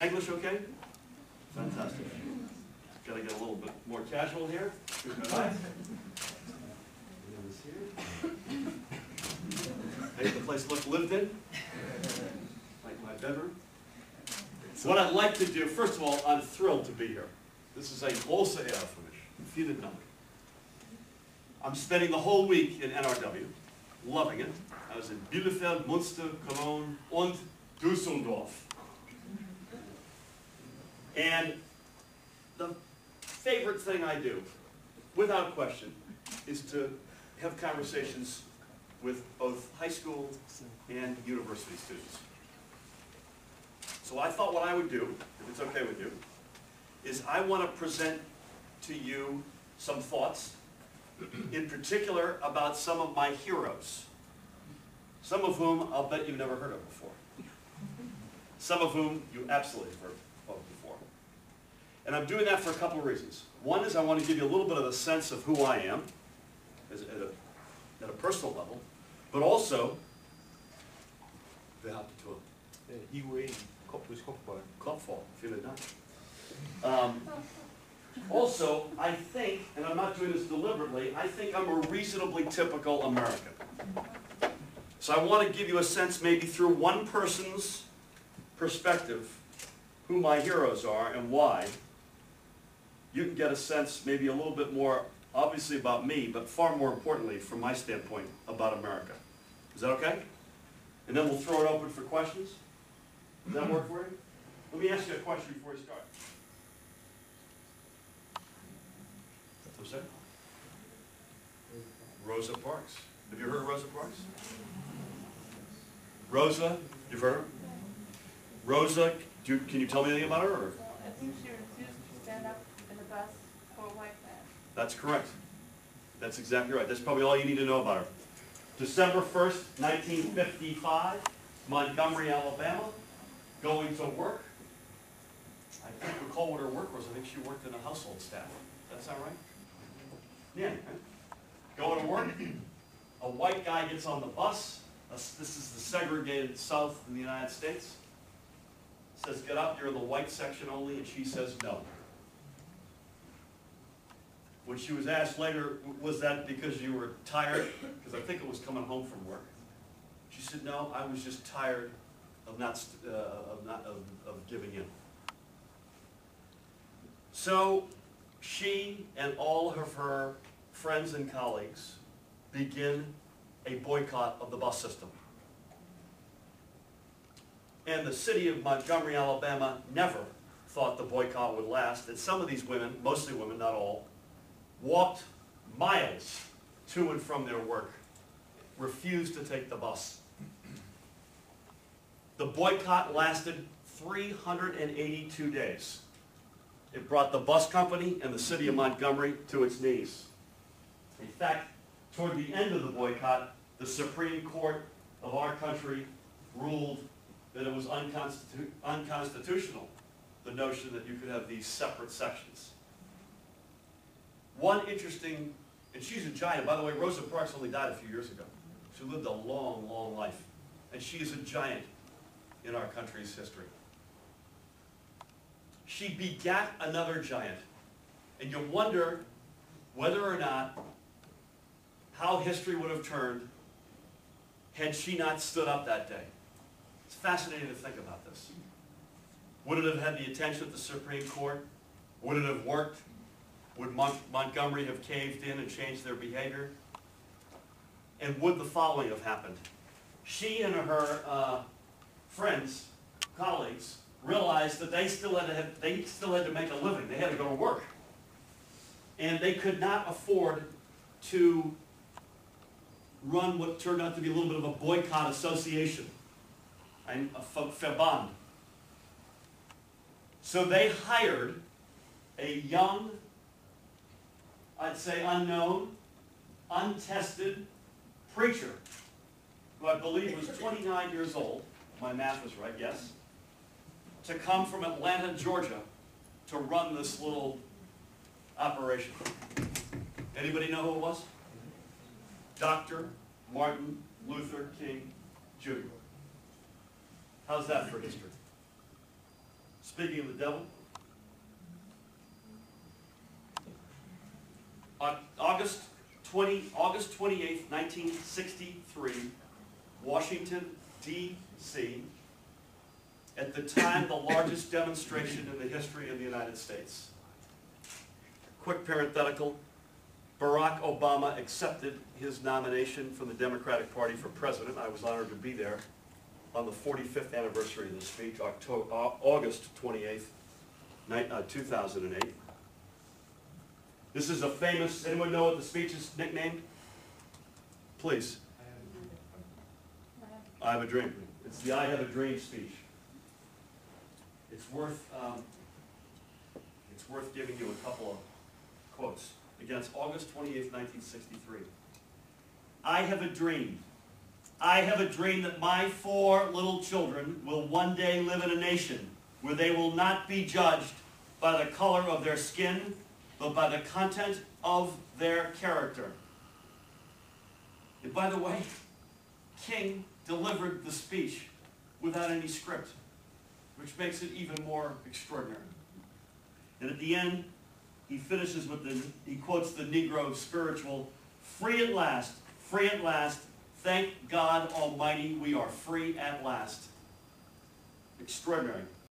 English okay? Fantastic. Gotta get a little bit more casual here. Make the place look lived in, like my bedroom. What I'd like to do, first of all, I'm thrilled to be here. This is a Rosa finish, if you didn't know. I'm spending the whole week in NRW, loving it. I was in Bielefeld, Münster, Cologne, and Düsseldorf. And the favorite thing I do, without question, is to have conversations with both high school and university students. So I thought what I would do, if it's okay with you, is I want to present to you some thoughts, in particular about some of my heroes, some of whom I'll bet you've never heard of before, some of whom you absolutely have heard of before. And I'm doing that for a couple of reasons. One is I want to give you a little bit of a sense of who I am at a personal level, but also, Kopfball, feel it not. Also, I think, and I'm not doing this deliberately, I think I'm a reasonably typical American. So I want to give you a sense, maybe through one person's perspective, who my heroes are and why. You can get a sense, maybe a little bit more, obviously about me, but far more importantly, from my standpoint, about America. Is that okay? And then we'll throw it open for questions. Does that work for you? Let me ask you a question before we start. I'm sorry? Rosa Parks. Have you heard of Rosa Parks? Rosa, you've heard of her? Rosa, can you tell me anything about her? Or? I think she refused to stand up in the bus for a white man. That's correct. That's exactly right. That's probably all you need to know about her. December 1st, 1955, Montgomery, Alabama, going to work. I can't recall what her work was. I think she worked in the household staff. That sound right? Yeah. Right? Going to work. A white guy gets on the bus. This is the segregated South in the United States. Says, get up, you're in the white section only, and she says no. When she was asked later, was that because you were tired? Because I think it was coming home from work. She said, no, I was just tired of giving in. So she and all of her friends and colleagues begin a boycott of the bus system. And the city of Montgomery, Alabama never thought the boycott would last. And some of these women, mostly women, not all, walked miles to and from their work, refused to take the bus. The boycott lasted 382 days. It brought the bus company and the city of Montgomery to its knees. In fact, toward the end of the boycott, the Supreme Court of our country ruled that it was unconstitutional, the notion that you could have these separate sections. One interesting, and she's a giant, by the way, Rosa Parks only died a few years ago. She lived a long, long life. And she is a giant in our country's history. She begat another giant. And you wonder whether or not how history would have turned had she not stood up that day. It's fascinating to think about this. Would it have had the attention of the Supreme Court? Would it have worked? Would Montgomery have caved in and changed their behavior? And would the following have happened? She and her friends, colleagues, realized that they still had to make a living. They had to go to work. And they could not afford to run what turned out to be a little bit of a boycott association, a Verband. So they hired a young, I'd say unknown, untested preacher, who I believe was 29 years old, my math is right, yes, to come from Atlanta, Georgia, to run this little operation. Anybody know who it was? Dr. Martin Luther King Jr. How's that for history? Speaking of the devil, on August 28th, 1963, Washington, D.C., at the time the largest demonstration in the history of the United States. Quick parenthetical, Barack Obama accepted his nomination from the Democratic Party for president. I was honored to be there on the 45th anniversary of the speech, August 28th, 2008. This is a famous, anyone know what the speech is nicknamed? Please. I have a dream. It's the I have a dream speech. It's worth giving you a couple of quotes. Against August 28th, 1963. I have a dream. I have a dream that my 4 little children will one day live in a nation where they will not be judged by the color of their skin, but by the content of their character. And by the way, King delivered the speech without any script, which makes it even more extraordinary. And at the end, he finishes with he quotes the Negro spiritual, free at last, thank God Almighty, we are free at last. Extraordinary.